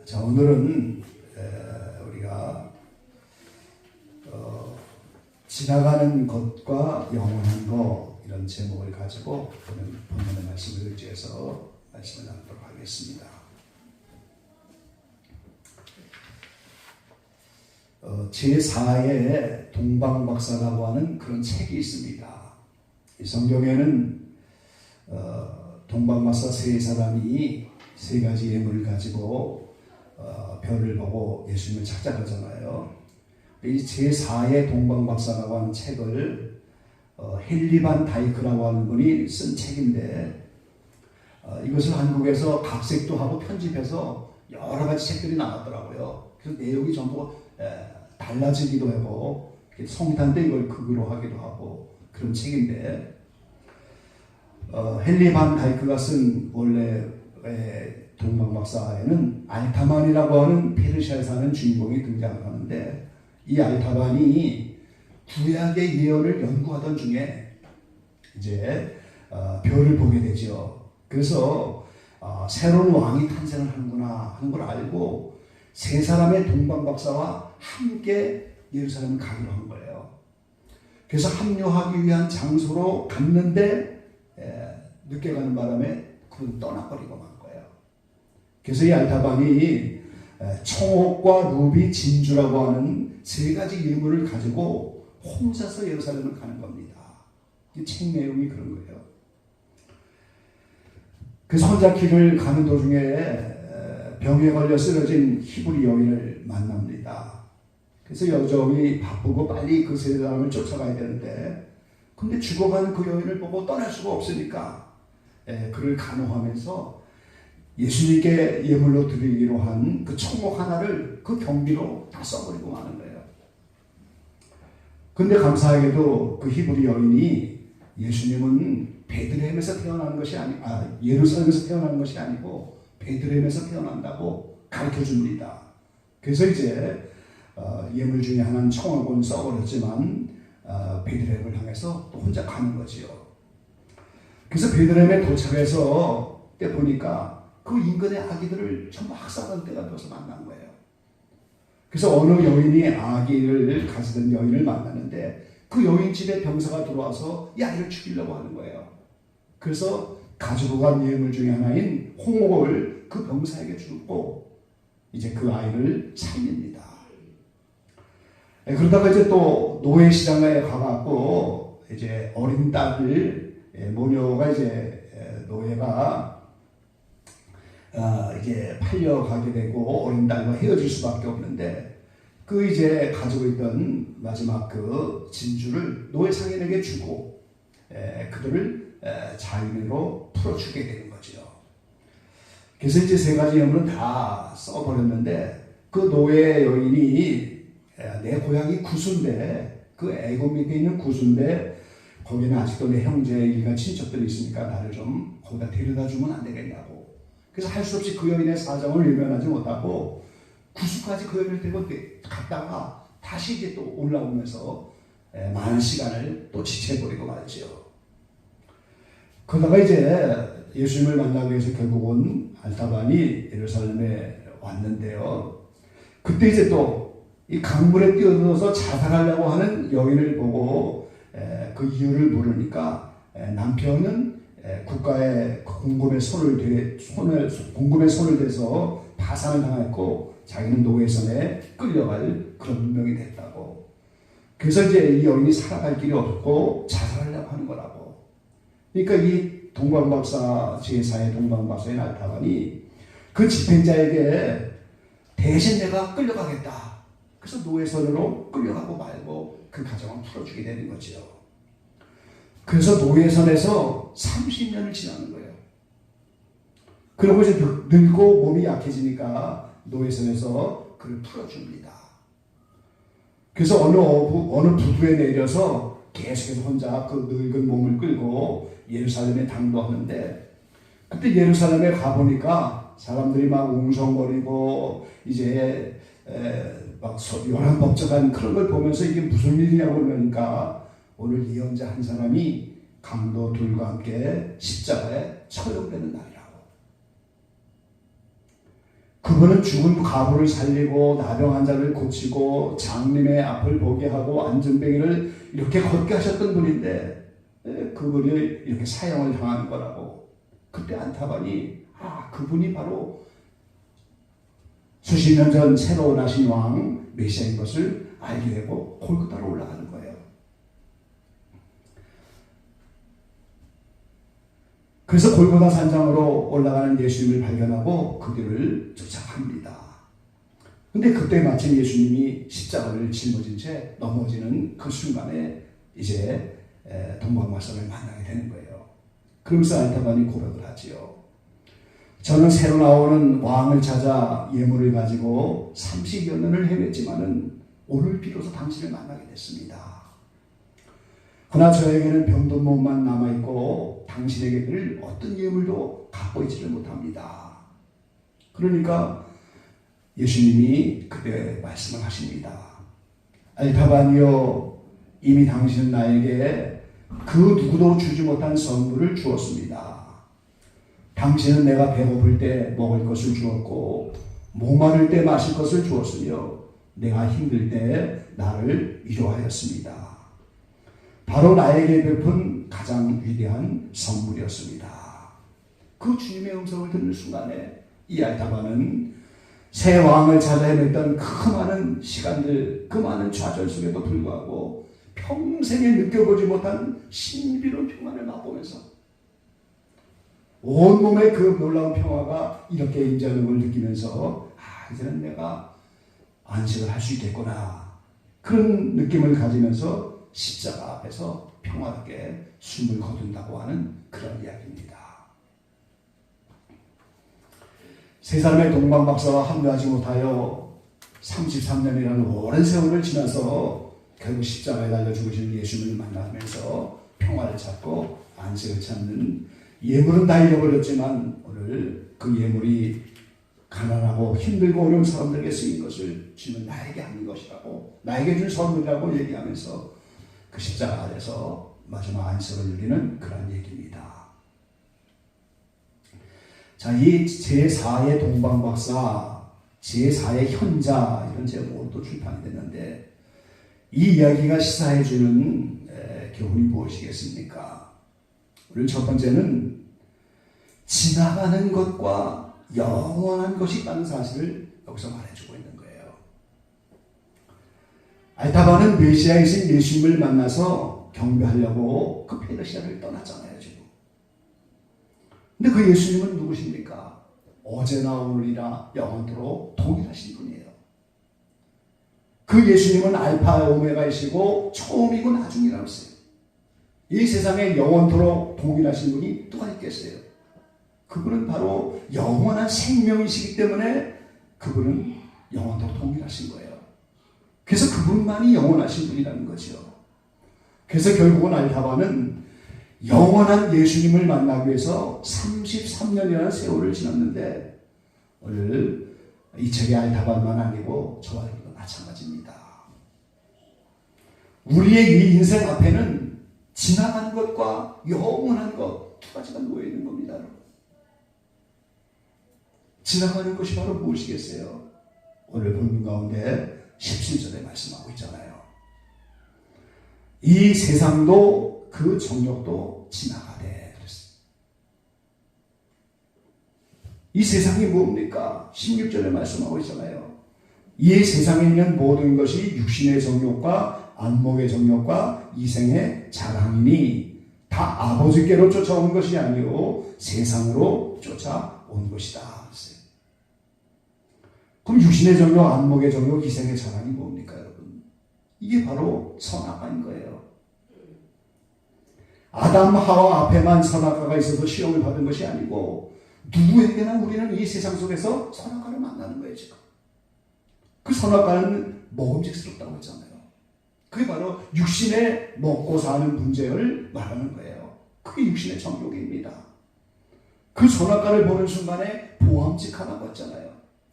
자, 오늘은 우리가 지나가는 것과 영원한 것 이런 제목을 가지고 오늘 본문의 말씀을 의지해서 말씀을 나누도록 하겠습니다. 제4의 동방박사라고 하는 그런 책이 있습니다. 이 성경에는 동방박사 세 사람이 세 가지 예물을 가지고 별을 보고 예수님을 찾아가잖아요. 이 제4의 동방박사라고 하는 책을 헨리 반 다이크라고 하는 분이 쓴 책인데 이것을 한국에서 각색도 하고 편집해서 여러 가지 책들이 나왔더라고요. 그래서 내용이 전부 달라지기도 하고 성탄 때 이걸 극으로 하기도 하고 그런 책인데 헨리 반 다이크가 쓴 원래 동방박사에는 알타만이라고 하는 페르시아에 사는 주인공이 등장하는데 이 알타만이 구약의 예언을 연구하던 중에 이제 별을 보게 되죠. 그래서 새로운 왕이 탄생을 하는구나 하는 걸 알고 세 사람의 동방박사와 함께 예루살렘을 가기로 한 거예요. 그래서 합류하기 위한 장소로 갔는데 늦게 가는 바람에 그분 떠나버리고 만 거예요. 그래서 이 알타반이 청옥과 루비, 진주라고 하는 세 가지 예물을 가지고 혼자서 예루살렘을 가는 겁니다. 이 책 내용이 그런 거예요. 그래서 혼자 길을 가는 도중에 병에 걸려 쓰러진 히브리 여인을 만납니다. 그래서 여정이 바쁘고 빨리 그 세 사람을 쫓아가야 되는데 근데 죽어가는 그 여인을 보고 떠날 수가 없으니까 그를 간호하면서 예수님께 예물로 드리기로 한 그 청목 하나를 그 경비로 다 써버리고 마는 거예요. 근데 감사하게도 그 히브리 여인이 예수님은 베들레헴에서 태어난 것이 예루살렘에서 태어난 것이 아니고 베들레헴에서 태어난다고 가르쳐 줍니다. 그래서 이제 예물 중에 하나는 청옥은 써버렸지만 베들레헴을 향해서 또 혼자 가는 거지요. 그래서 베들레헴에 도착해서 때 보니까 그 인근의 아기들을 전부 학살하는 때가 되어서 만난 거예요. 그래서 어느 여인이 아기를 가지던 여인을 만나는데 그 여인 집에 병사가 들어와서 이 아이를 죽이려고 하는 거예요. 그래서 가지고 간 예물 중에 하나인 홍옥을 그 병사에게 주고 이제 그 아이를 살립니다. 그러다가 이제 또 노예시장에 가갖고 이제 어린 딸을 모녀가 이제 노예가 이제 팔려가게 되고 어린 딸과 헤어질 수밖에 없는데 그 이제 가지고 있던 마지막 그 진주를 노예 상인에게 주고 그들을 자유로 풀어주게 되는 거죠. 그래서 이제 세 가지 예물은 다 써버렸는데 그 노예 여인이 내 고향이 구수인데 그 애굽 밑에 있는 구수인데 거기는 아직도 내 형제 일가 친척들이 있으니까 나를 좀 거기다 데려다 주면 안 되겠냐고. 그래서 할 수 없이 그 여인의 사정을 외면하지 못하고 구수까지 그 여인을 데리고 갔다가 다시 이제 또 올라오면서 많은 시간을 또 지체해버리고 말지요. 그러다가 이제 예수님을 만나기 위해서 결국은 알타반이 예루살렘에 왔는데요. 그때 이제 또 이 강물에 뛰어들어서 자살하려고 하는 여인을 보고 그 이유를 물으니까 남편은 국가의 공금에 손을 대서 파산을 당했고 자기는 노예선에 끌려갈 그런 운명이 됐다고. 그래서 이제 이 여인이 살아갈 길이 없고 자살하려고 하는 거라고. 그러니까 이 동방박사 제4의 동방박사인 알타반이 그 집행자에게 대신 내가 끌려가겠다. 그래서 노예선으로 끌려가고 말고 그 가정을 풀어주게 되는 거죠. 그래서 노예선에서 30년을 지나는 거예요. 그리고 이제 늙고 몸이 약해지니까 노예선에서 그를 풀어줍니다. 그래서 어느 부두에 내려서 계속해서 혼자 그 늙은 몸을 끌고 예루살렘에 당도하는데 그때 예루살렘에 가보니까 사람들이 막 웅성거리고 이제 막 요란법적한 그런 걸 보면서 이게 무슨 일이냐고 그러니까 오늘 예언자 한 사람이 강도 둘과 함께 십자가에 처형되는 날이라고. 그분은 죽은 과부를 살리고 나병 환자를 고치고 장님의 앞을 보게 하고 안전뱅이를 이렇게 걷게 하셨던 분인데 그분이 이렇게 사형을 당하는 거라고. 그때 안타반이 그분이 바로 수십 년 전 새로 나신 왕 메시아인 것을 알게 되고 골고다로 올라가는 거예요. 그래서 골고다 산장으로 올라가는 예수님을 발견하고 그 길을 쫓아갑니다. 근데 그때 마침 예수님이 십자가를 짊어진 채 넘어지는 그 순간에 이제 동방마성을 만나게 되는 거예요. 그러면서 알타반이 고백을 하지요. 저는 새로 나오는 왕을 찾아 예물을 가지고 30여 년을 헤맸지만은 오늘 비로소 당신을 만나게 됐습니다. 그러나 저에게는 병든 몸만 남아있고 당신에게는 어떤 예물도 갖고 있지를 못합니다. 그러니까 예수님이 그때 말씀을 하십니다. 알타반이여, 이미 당신은 나에게 그 누구도 주지 못한 선물을 주었습니다. 당신은 내가 배고플 때 먹을 것을 주었고 목마를 때 마실 것을 주었으며 내가 힘들 때 나를 위로하였습니다. 바로 나에게 베푼 가장 위대한 선물이었습니다. 그 주님의 음성을 듣는 순간에 이 알타반은 새 왕을 찾아 헤맸던 그 많은 시간들, 그 많은 좌절 속에도 불구하고 평생에 느껴보지 못한 신비로운 평안을 맛보면서 온몸에 그 놀라운 평화가 이렇게 임재하는 걸 느끼면서 이제는 내가 안식을 할 수 있겠구나, 그런 느낌을 가지면서 십자가 앞에서 평화롭게 숨을 거둔다고 하는 그런 이야기입니다. 세 사람의 동방박사와 합류하지 못하여 33년이라는 오랜 세월을 지나서 결국 십자가에 달려 죽으신 예수님을 만나면서 평화를 찾고 안식을 찾는, 예물은 다 잃어버렸지만 오늘 그 예물이 가난하고 힘들고 어려운 사람들에게 쓰인 것을 주는 나에게 하는 것이라고, 나에게 준 선물이라고 얘기하면서 그 십자가 아래서 마지막 안식을 누리는 그런 얘기입니다. 자, 이 제4의 동방박사, 제4의 현자, 이런 제목으로 출판이 됐는데 이 이야기가 시사해주는 교훈이 무엇이겠습니까? 오늘 첫 번째는 지나가는 것과 영원한 것이 있다는 사실을 여기서 말해주고 있는 거예요. 알타반은 메시아이신 예수님을 만나서 경배하려고 그 페르시아를 떠났잖아요, 지금. 근데 그 예수님은 누구십니까? 어제나 오늘이나 영원토록 동일하신 분이에요. 그 예수님은 알파 오메가이시고 처음이고 나중이라고 했어요. 이 세상에 영원토록 동일하신 분이 누가 있겠어요? 그분은 바로 영원한 생명이시기 때문에 그분은 영원토록 동일하신 거예요. 그래서 그분만이 영원하신 분이라는 거죠. 그래서 결국은 알타반은 영원한 예수님을 만나기 위해서 33년이라는 세월을 지났는데 오늘 이 책의 알타반만 아니고 저와 여러분도 마찬가지입니다. 우리의 이 인생 앞에는 지나간 것과 영원한 것 두 가지가 놓여 있는 겁니다. 지나가는 것이 바로 무엇이겠어요? 오늘 본문 가운데 17절에 말씀하고 있잖아요. 이 세상도 그 정욕도 지나가되 그랬어요. 이 세상이 뭡니까? 16절에 말씀하고 있잖아요. 이 세상에 있는 모든 것이 육신의 정욕과 안목의 정욕과 이생의 자랑이니 다 아버지께로 쫓아온 것이 아니오 세상으로 쫓아온 것이다. 그럼 육신의 정욕, 안목의 정욕, 이생의 자랑이 뭡니까, 여러분? 이게 바로 선악과인 거예요. 아담, 하와 앞에만 선악과가 있어서 시험을 받은 것이 아니고 누구에게나 우리는 이 세상 속에서 선악과를 만나는 거예요, 지금. 그 선악과는 먹음직스럽다고 했잖아요. 그게 바로 육신에 먹고 사는 문제를 말하는 거예요. 그게 육신의 정욕입니다. 그 선악과를 보는 순간에 보암직하다고 했잖아요.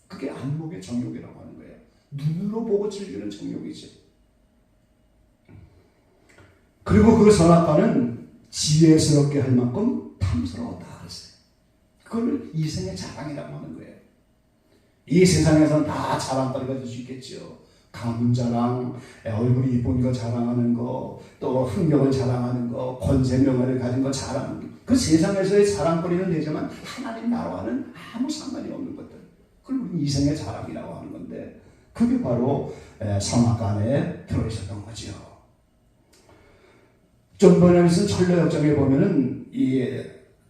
그게 안목의 정욕이라고 하는 거예요. 눈으로 보고 즐기는 정욕이지. 그리고 그 선악과는 지혜스럽게 할 만큼 탐스러웠다 그랬어요. 그걸 이생의 자랑이라고 하는 거예요. 이 세상에서는 다 자랑거리가 될 수 있겠죠. 가문 자랑, 얼굴이 이쁜 거 자랑하는 거, 또 흥명을 자랑하는 거, 권세 명예를 가진 거 자랑. 그 세상에서의 자랑거리는 되지만 하나님 나라와는 아무 상관이 없는 것들. 그걸 우리 이생의 자랑이라고 하는 건데, 그게 바로 사막가 안에 들어있었던 거죠. 존 버널슨 철로역정에 보면은 이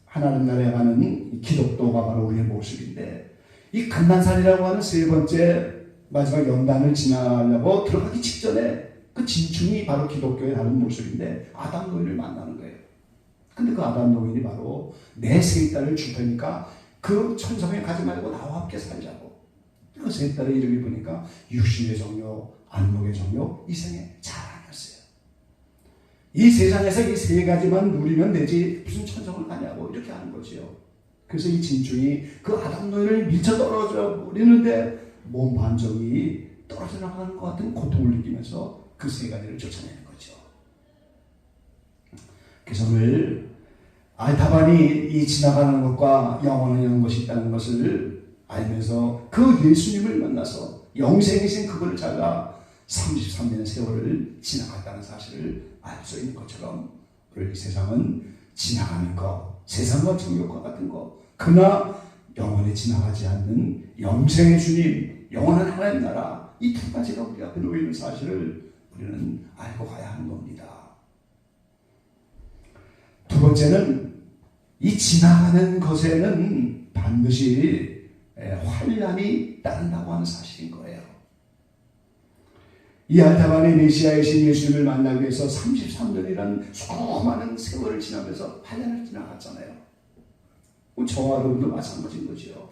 하나님 나라에 가는 기독도가 바로 우리의 모습인데, 이 금난산이라고 하는 세 번째 마지막 연단을 지나려고 들어가기 직전에 그 진충이 바로 기독교의 다른 모습인데 아담 노인을 만나는 거예요. 근데 그 아담 노인이 바로 내 세 딸을 줄 테니까 그 천성에 가지 말고 나와 함께 살자고. 그 세 딸의 이름이 보니까 육신의 정욕, 안목의 정욕, 이생의 자랑이었어요. 이 세상에서 이 세 가지만 누리면 되지 무슨 천성을 가냐고 이렇게 하는 거지요. 그래서 이 진충이 그 아담 노인을 미쳐 떨어져 버리는데 몸 반쪽이 떨어져 나가는 것 같은 고통을 느끼면서 그 세 가지를 쫓아내는 거죠. 그래서 오늘 알타반이 이 지나가는 것과 영원한 것이 있다는 것을 알면서 그 예수님을 만나서 영생이신 그분을 찾아 33년의 세월을 지나갔다는 사실을 알 수 있는 것처럼 오늘 이 세상은 지나가는 것, 세상과 정욕과 같은 것, 그러나 영원히 지나가지 않는 영생의 주님, 영원한 하나님 나라, 이 두 가지가 우리 앞에 놓이는 사실을 우리는 알고 가야 하는 겁니다. 두 번째는 이 지나가는 것에는 반드시 환난이 따른다고 하는 사실인 거예요. 이 알타반의 메시아이신 예수님을 만나기 위해서 33년이라는 수많은 세월을 지나면서 환난을 지나갔잖아요. 저와 여러분도 마찬가지인 거죠.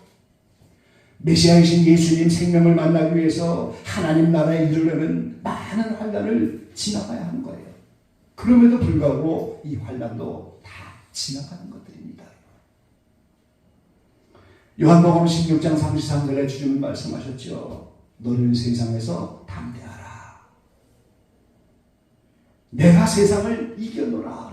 메시아이신 예수님 생명을 만나기 위해서 하나님 나라에 이르려면 많은 환난을 지나가야 하는 거예요. 그럼에도 불구하고 이 환난도 다 지나가는 것들입니다. 요한복음 16장 33절에 주님은 말씀하셨죠. 너는 세상에서 담대하라. 내가 세상을 이겨노라.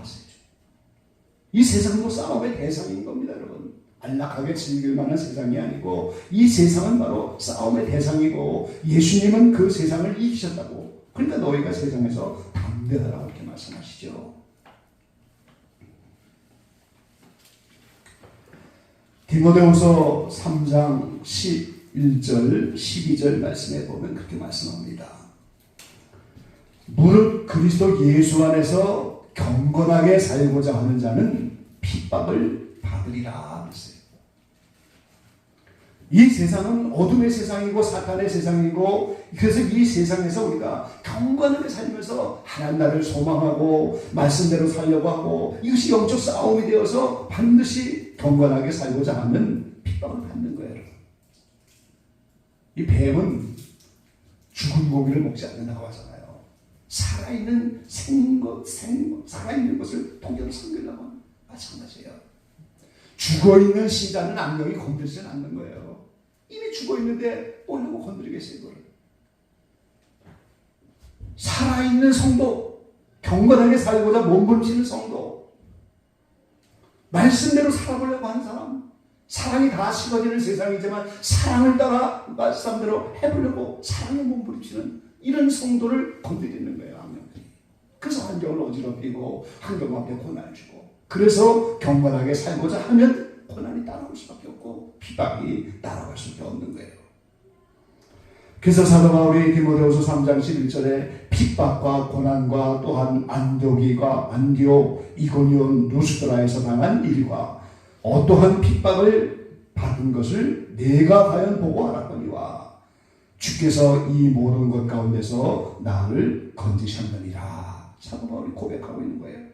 이 세상도 싸움의 대상인 겁니다, 여러분. 안락하게 즐길 만한 세상이 아니고 이 세상은 바로 싸움의 대상이고 예수님은 그 세상을 이기셨다고. 그러니까 너희가 세상에서 담대하라 이렇게 말씀하시죠. 디모데후서 3장 11절 12절 말씀에 보면 그렇게 말씀합니다. 무릇 그리스도 예수 안에서 경건하게 살고자 하는 자는 핍박을 받으리라 했어요. 이 세상은 어둠의 세상이고 사탄의 세상이고, 그래서 이 세상에서 우리가 경건하게 살면서 하나님 나라를 소망하고 말씀대로 살려고 하고 이것이 영적 싸움이 되어서 반드시 경건하게 살고자 하는 핍박을 받는 거예요. 이 뱀은 죽은 고기를 먹지 않는다고 하잖아요. 살아있는 살아있는 것을 독여로 삼키려고 하는 마찬가지예요. 죽어있는 신자는 악령이 건드리지는 않는 거예요. 이미 죽어있는데 뭐라고 건드리겠어요, 이거를. 살아있는 성도, 경건하게 살고자 몸부림치는 성도, 말씀대로 살아보려고 하는 사람, 사랑이 다 식어지는 세상이지만 사랑을 따라 말씀대로 해보려고 사랑에 몸부림치는 이런 성도를 건드리는 거예요, 악령들이. 그래서 환경을 어지럽히고 환경 앞에 고난을 주고, 그래서 경건하게 살고자 하면 고난이 따라올 수밖에 없고 핍박이 따라갈 수밖에 없는 거예요. 그래서 사도 바울이 디모데후서 3장 11절에 핍박과 고난과 또한 안디옥, 이고니온, 루스드라에서 당한 일과 어떠한 핍박을 받은 것을 내가 과연 보고 알았거니와 주께서 이 모든 것 가운데서 나를 건지셨느니라. 사도 바울이 고백하고 있는 거예요.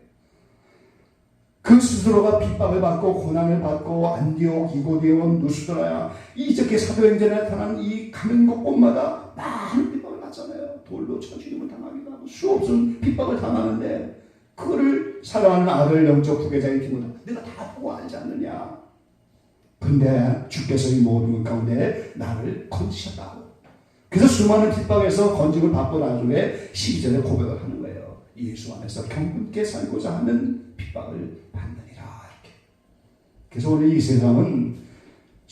그 스스로가 핍박을 받고 고난을 받고 안디옥, 이고니온, 루스드라야, 이적계 사도행전에 나타난 이 가는 곳곳마다 많은 핍박을 받잖아요. 돌로 쳐 죽임을 당하기도 하고 수없은 핍박을 당하는데 그거를 사랑하는 아들 영적 후계자인 디모데, 내가 다 보고 알지 않느냐. 근데 주께서 이 모든 것 가운데 나를 건지셨다고. 그래서 수많은 핍박에서 건짐을 받고 나중에 12절에 고백을 하는 거예요. 예수 안에서 경건케 살고자 하는 핍박을 받느니라. 이렇게. 그래서 오늘 이 세상은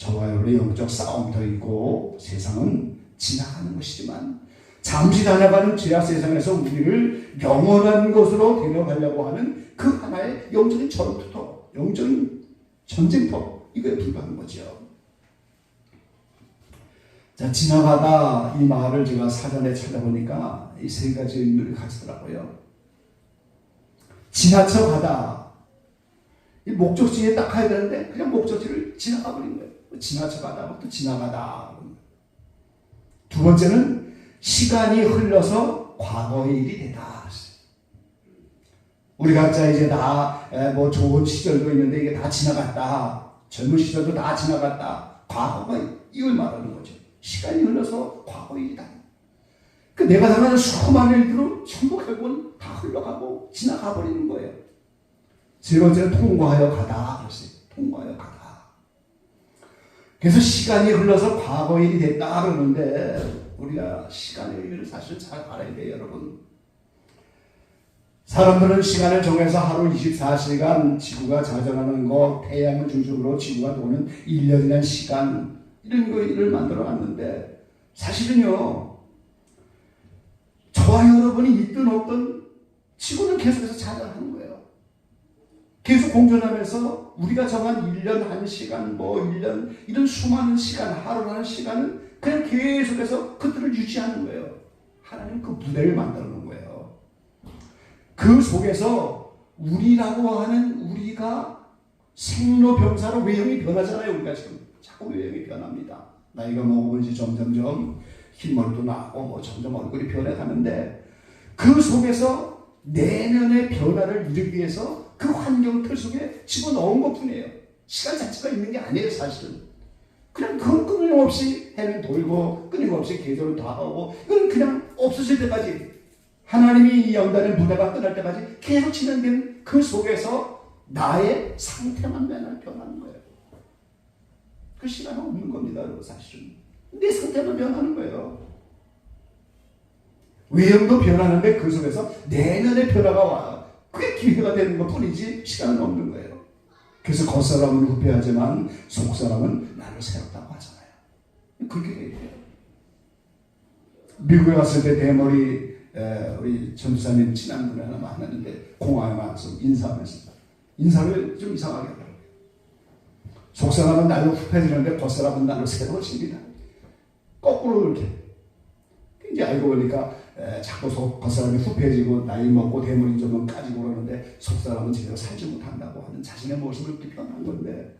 저와 여러분의 영적 싸움이 더 있고 세상은 지나가는 것이지만 잠시 다녀가는 죄악 세상에서 우리를 영원한 곳으로 데려가려고 하는 그 하나의 영적인 전투터, 영적인 전쟁터, 이거에 불과한 거죠. 자, 지나가다 이 말을 제가 사전에 찾아보니까 이 세 가지 의미를 가지더라고요. 지나쳐 가다. 이 목적지에 딱 가야 되는데 그냥 목적지를 지나가 버린 거예요. 지나쳐 가다, 또 지나가다. 두 번째는 시간이 흘러서 과거의 일이 되다. 우리 각자 이제 다 뭐 좋은 시절도 있는데 이게 다 지나갔다. 젊은 시절도 다 지나갔다. 과거가 이걸 말하는 거죠. 시간이 흘러서 과거의 일이다. 그 내가 당하는 수많은 일들은 전부 결국은 다 흘러가고 지나가 버리는 거예요. 세 번째는 통과하여 가다. 그랬어요. 통과하여 가다. 그래서 시간이 흘러서 과거의 일이 됐다 그러는데 우리가 시간의 의미를 사실 잘 알아야 돼요, 여러분. 사람들은 시간을 정해서 하루 24시간 지구가 자전하는 거, 태양을 중심으로 지구가 도는 1년이라는 시간, 이런 거를 만들어 놨는데 사실은요, 저와 여러분이 있든 없든 지구는 계속해서 자전하는 거예요. 계속 공존하면서 우리가 정한 1년 1시간, 뭐 1년, 이런 수많은 시간, 하루라는 시간은 그냥 계속해서 그들을 유지하는 거예요. 하나님 그 무대를 만들어 놓은 거예요. 그 속에서 우리라고 하는 우리가 생로병사로 외형이 변하잖아요. 우리가 지금 자꾸 외형이 변합니다. 나이가 먹으면 이제 점점점 흰머리도 나고 뭐 점점 얼굴이 변해가는데 그 속에서 내면의 변화를 이루기 위해서 그 환경 틀 속에 집어넣은 것뿐이에요. 시간 자체가 있는 게 아니에요, 사실은. 그냥 그건 끊임없이 해는 돌고 끊임없이 계절은 다가오고 이건 그냥 없어질 때까지 하나님이 이 연단의 무대가 끝날 때까지 계속 진행되는 그 속에서 나의 상태만 맨날 변하는 거예요. 그 시간은 없는 겁니다, 여러분. 사실은 내 상태만 변하는 거예요. 외형도 변하는데 그 속에서 내면의 변화가 와요. 그게 기회가 되는 것 뿐이지 시간은 없는 거예요. 그래서 겉사람은 후패하지만 속사람은 나를 새롭다고 하잖아요. 그렇게 돼요. 미국에 갔을 때 대머리 우리 전도사님 친한 분이 하나 만났는데 공항에 와서 인사하면서 인사를 좀 이상하게 하더라고요. 속사람은 나를 후패지는데 겉사람은 나를 새로워집니다. 거꾸로 이렇게. 이제 알고 보니까 자꾸 겉사람이 후패지고 나이 먹고 대머리 좀 까지고 그러는데 속사람은 제대로 살지 못한다고 하는 자신의 모습을 이렇게 표현한 건데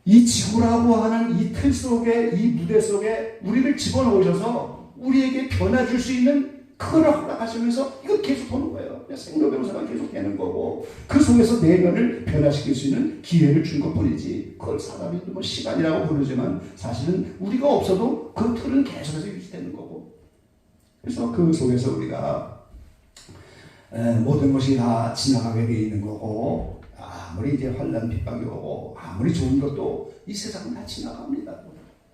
이 지구라고 하는 이 틀 속에 이 무대 속에 우리를 집어넣으셔서 우리에게 변화 줄 수 있는 그걸 허락하시면서 이거 계속 도는 거예요. 생로병사가 계속 되는 거고 그 속에서 내면을 변화시킬 수 있는 기회를 준 것뿐이지 그걸 사람이 뭐 시간이라고 부르지만 사실은 우리가 없어도 그 틀은 계속해서 유지되는 거고 그래서 그 속에서 우리가 모든 것이 다 지나가게 돼 있는 거고 아무리 이제 환난 핍박이 오고 아무리 좋은 것도 이 세상은 다 지나갑니다.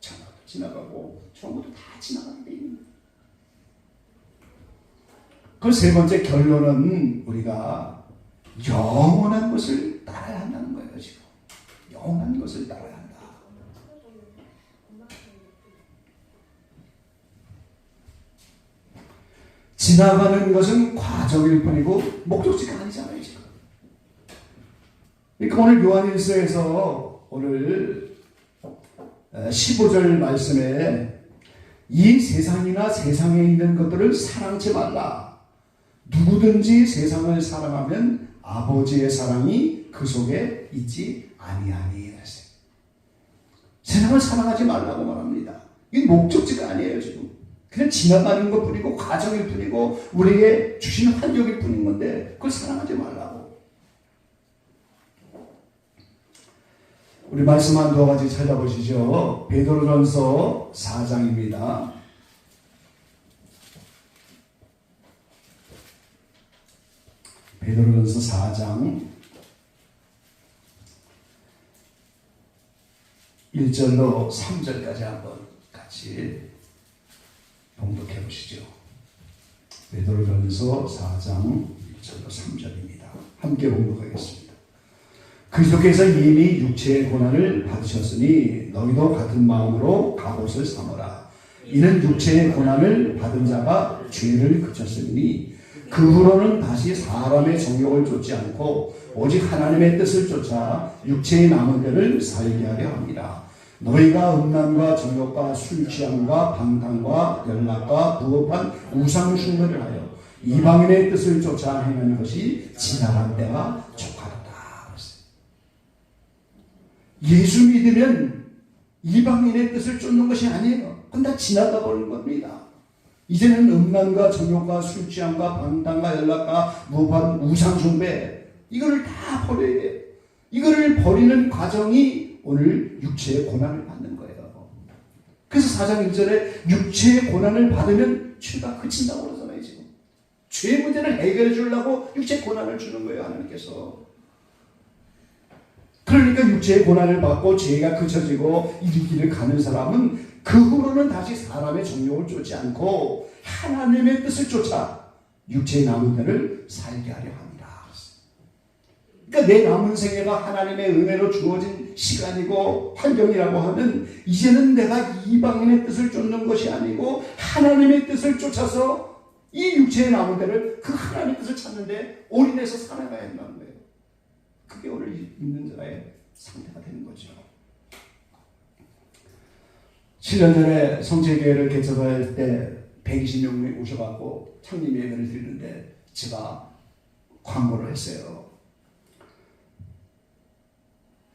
장학도 지나가고 좋은 것도 다 지나가게 돼 있는 거예요. 그 세 번째 결론은 우리가 영원한 것을 따라야 한다는 거예요. 지금 영원한 것을 따라야 한다. 지나가는 것은 과정일 뿐이고 목적지가 아니잖아요. 지금. 그러니까 오늘 요한일서에서 오늘 15절 말씀에 이 세상이나 세상에 있는 것들을 사랑치 말라. 누구든지 세상을 사랑하면 아버지의 사랑이 그 속에 있지 아니하니. 세상을 사랑하지 말라고 말합니다. 이게 목적지가 아니에요. 지금 그냥 지나가는 것 뿐이고 과정일 뿐이고 우리에게 주신 환경일 뿐인 건데 그걸 사랑하지 말라고. 우리 말씀 한두 가지 찾아보시죠. 베드로전서 4장입니다. 베드로전서 4장 1절로 3절까지 한번 같이 봉독해 보시죠. 베드로전서 4장 1절로 3절입니다. 함께 봉독하겠습니다. 그리스도께서 이미 육체의 고난을 받으셨으니 너희도 같은 마음으로 갑옷을 삼으라. 이는 육체의 고난을 받은 자가 죄를 그쳤으니 그 후로는 다시 사람의 정욕을 쫓지 않고 오직 하나님의 뜻을 쫓아 육체의 남은 때를 살게 하려 합니다. 너희가 음란과 정욕과 술 취함과 방탕과 연락과 부업한 우상 숭배를 하여 이방인의 뜻을 쫓아 행하는 것이 지나간 때가 족하도다. 예수 믿으면 이방인의 뜻을 쫓는 것이 아니에요. 그건 다 지나가 버린 겁니다. 이제는 음란과 정욕과 술 취함과 방탕과 연락과 무반 우상 숭배 이거를 다 버려야 돼요. 이거를 버리는 과정이 오늘 육체의 고난을 받는 거예요. 그래서 4장 1절에 육체의 고난을 받으면 죄가 그친다고 그러잖아요. 지금 죄 문제를 해결해 주려고 육체의 고난을 주는 거예요. 하나님께서. 그러니까 육체의 고난을 받고 죄가 그쳐지고 이 길을 가는 사람은 그 후로는 다시 사람의 정욕을 쫓지 않고 하나님의 뜻을 쫓아 육체의 남은 때를 살게 하려 합니다. 그러니까 내 남은 생애가 하나님의 은혜로 주어진 시간이고 환경이라고 하면 이제는 내가 이방인의 뜻을 쫓는 것이 아니고 하나님의 뜻을 쫓아서 이 육체의 남은 때를 그 하나님의 뜻을 찾는데 올인해서 살아가야 한다는 거예요. 그게 오늘 있는 자의 상태가 되는 거죠. 7년 전에 성체교회를 개척할 때 120명이 오셔갖고 창립 예배를 드리는데 제가 광고를 했어요.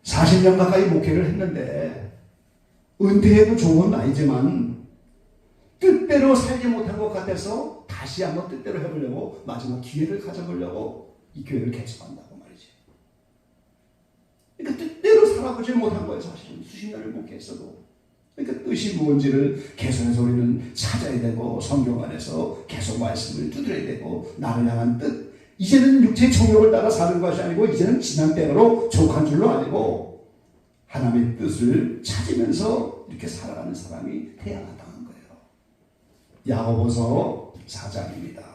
40년 가까이 목회를 했는데 은퇴해도 좋은 나이지만 뜻대로 살지 못한 것 같아서 다시 한번 뜻대로 해보려고 마지막 기회를 가져보려고 이 교회를 개척한다고 말이죠. 그러니까 뜻대로 살아보지 못한 거예요. 사실은 수십 년을 목회했어도. 그러니까 뜻이 무언지를 계속해서 우리는 찾아야 되고 성경 안에서 계속 말씀을 두드려야 되고 나를 향한 뜻. 이제는 육체의 정욕을 따라 사는 것이 아니고 이제는 지난 때로 족한 줄로 알고 하나님의 뜻을 찾으면서 이렇게 살아가는 사람이 돼야 한다는 거예요. 야고보서 4장입니다.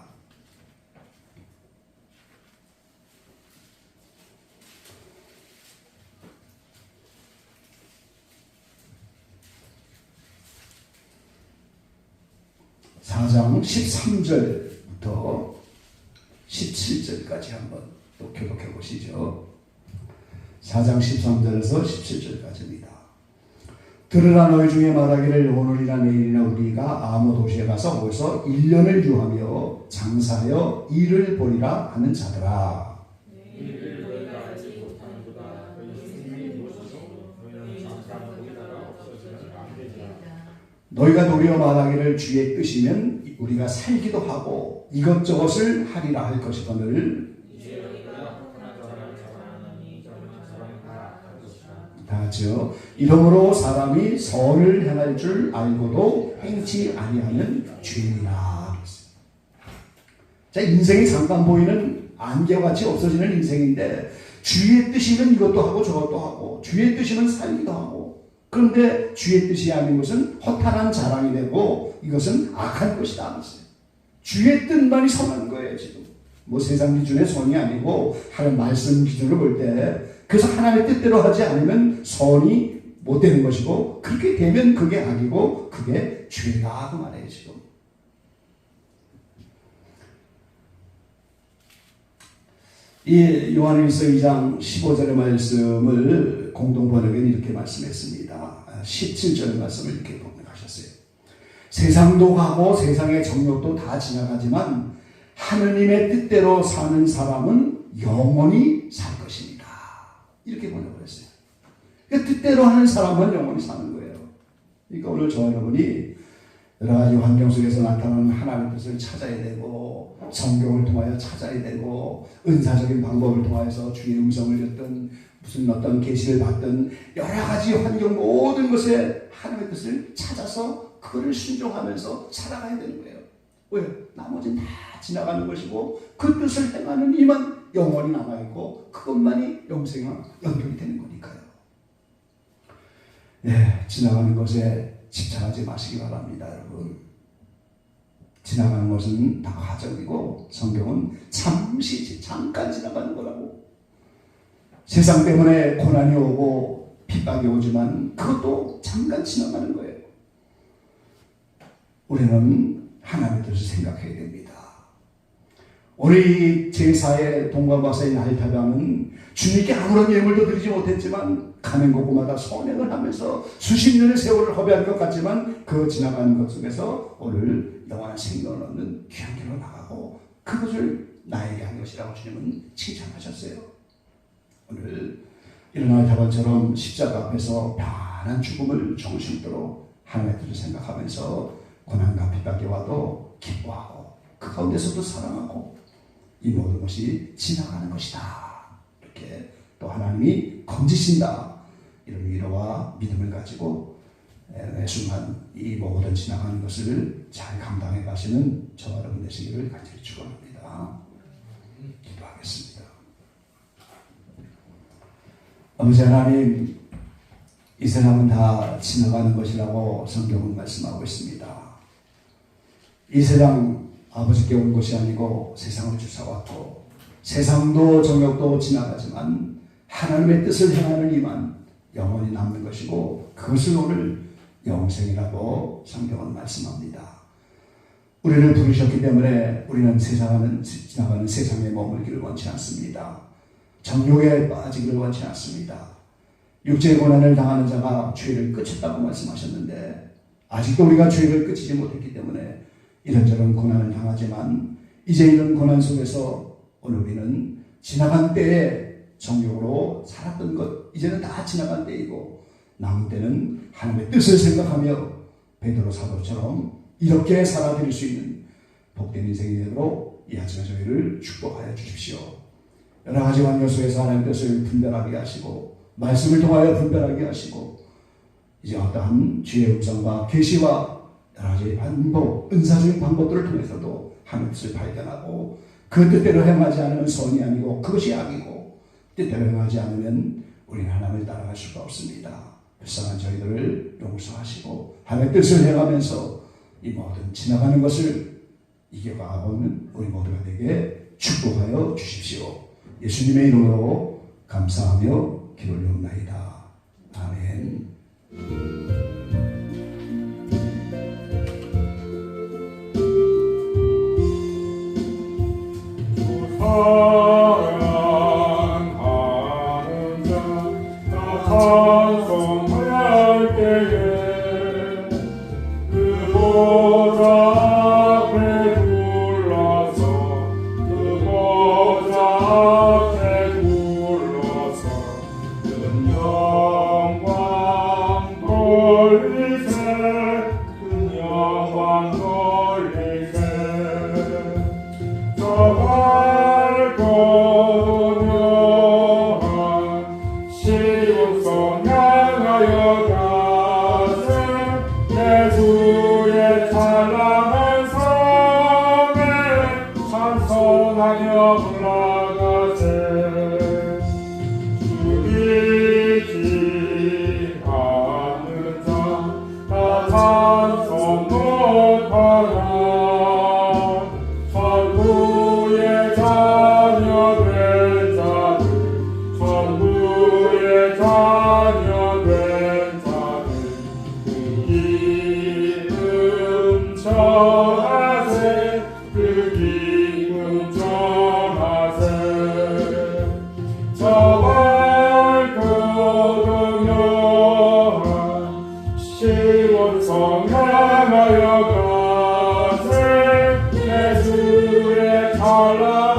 (4장) 13절부터 17절까지 한번 또 교독해 보시죠. 4장 13절에서 17절까지입니다. 들으라 너희 중에 말하기를 오늘이나 내일이나 우리가 아무 도시에 가서 거기서 1년을 유하며 장사하여 일을 벌이라 하는 자들아. 너희가 도리어 말하기를 주의 뜻이면 우리가 살기도 하고 이것저것을 하리라 할 것이거늘 다 같이요. 이러므로 사람이 선을 행할 줄 알고도 행치 아니하는 죄니라. 자, 인생이 잠깐 보이는 안개같이 없어지는 인생인데 주의 뜻이면 이것도 하고 저것도 하고 주의 뜻이면 살기도 하고 그런데 주의 뜻이 아닌 것은 허탄한 자랑이 되고 이것은 악한 것이다. 주의 뜻만이 선한 거예요. 지금 뭐 세상 기준의 선이 아니고 하나님 말씀 기준으로 볼 때 그래서 하나님의 뜻대로 하지 않으면 선이 못 되는 것이고 그렇게 되면 그게 악이고 그게 죄다 그 말이에요. 지금 이 요한일서 2장 15절의 말씀을 공동 번역에는 이렇게 말씀했습니다. 17절 말씀을 이렇게 번역하셨어요. 세상도 가고 세상의 정욕도 다 지나가지만 하느님의 뜻대로 사는 사람은 영원히 살 것입니다. 이렇게 번역을 했어요. 그러니까 뜻대로 하는 사람은 영원히 사는 거예요. 그러니까 오늘 저 여러분이 여러 가지 환경 속에서 나타나는 하나님의 뜻을 찾아야 되고 성경을 통하여 찾아야 되고 은사적인 방법을 통해서 주의 음성을 듣든 무슨 어떤 계시를 받든 여러 가지 환경 모든 것에 하나님의 뜻을 찾아서 그를 순종하면서 살아가야 되는 거예요. 왜요? 나머지는 다 지나가는 것이고 그 뜻을 행하는 이만 영원히 남아있고 그것만이 영생과 연결이 되는 거니까요. 예, 지나가는 것에 집착하지 마시기 바랍니다. 여러분. 지나가는 것은 다 과정이고 성경은 잠시 잠깐 지나가는 거라고. 세상 때문에 고난이 오고 핍박이 오지만 그것도 잠깐 지나가는 거예요. 우리는 하나님의 뜻을 생각해야 됩니다. 우리 제4의 동방바사의 날타병은 주님께 아무런 예물도 드리지 못했지만 가는 곳마다 선행을 하면서 수십 년의 세월을 허비한 것 같지만 그 지나가는 것 속에서 오늘 영원한 생명을 얻는 귀한 길로 나가고 그것을 나에게 한 것이라고 주님은 칭찬하셨어요. 오늘 이런 날타병처럼 십자가 앞에서 편한 죽음을 정신있도록 하나님의 뜻을 생각하면서 고난과 핍박이 와도 기뻐하고 그 가운데서도 사랑하고 이 모든 것이 지나가는 것이다. 이렇게 또 하나님이 건지신다. 이런 위로와 믿음을 가지고 매 순간 이 모든 지나가는 것을 잘 감당해 가시는 저와 여러분 되시기를 간절히 축원합니다. 기도하겠습니다. 아버지 하나님, 이 세상은 다 지나가는 것이라고 성경은 말씀하고 있습니다. 이 세상 아버지께 온 것이 아니고 세상을 주사왔고 세상도 정욕도 지나가지만 하나님의 뜻을 행하는 이만 영원히 남는 것이고 그것을 오늘 영생이라고 성경은 말씀합니다. 우리를 부르셨기 때문에 우리는 지나가는 세상에 머물기를 원치 않습니다. 정욕에 빠지기를 원치 않습니다. 육체의 고난을 당하는 자가 죄를 끝쳤다고 말씀하셨는데 아직도 우리가 죄를 끝이지 못했기 때문에 이런저런 고난을 당하지만 이제 이런 고난 속에서 오늘 우리는 지나간 때에 정욕으로 살았던 것 이제는 다 지나간 때이고 남은 때는 하나님의 뜻을 생각하며 베드로 사도처럼 이렇게 살아드릴 수 있는 복된 인생이 되도록 이 아침에 저희를 축복하여 주십시오. 여러 가지 환경 속에서 하나님의 뜻을 분별하게 하시고 말씀을 통하여 분별하게 하시고 이제 어떠한 주의 음성과 계시와 여러 가지 방법, 은사적인 방법들을 통해서도 하나님의 뜻을 발견하고 그 뜻대로 행하지 않으면 선이 아니고 그것이 악이고 뜻대로 행하지 않으면 우리는 하나님을 따라갈 수가 없습니다. 불쌍한 저희들을 용서하시고 하나님의 뜻을 행하면서 이 모든 지나가는 것을 이겨가는 우리 모두가 되게 축복하여 주십시오. 예수님의 이름으로 감사하며 기도 올려옵나이다. 아멘. 사랑하는 자, 나 찬송할 때에 그 보좌 앞에 둘러서 그 보좌 앞에 둘러서 큰 영광 돌리세 큰 영광 돌리세 저 밝고 묘한 시온성 향하여 가세 예수의 찬란한 성에 찬송하며 올라가세 죽이지 않는 자 다 찬송 못하라 천국의 자녀 된 자들 천국의 자녀 된 자들 그 기쁨 전하세 그 기쁨 전하세 저 밝고 동요한 시온성 향하여 가세 예수의 찬란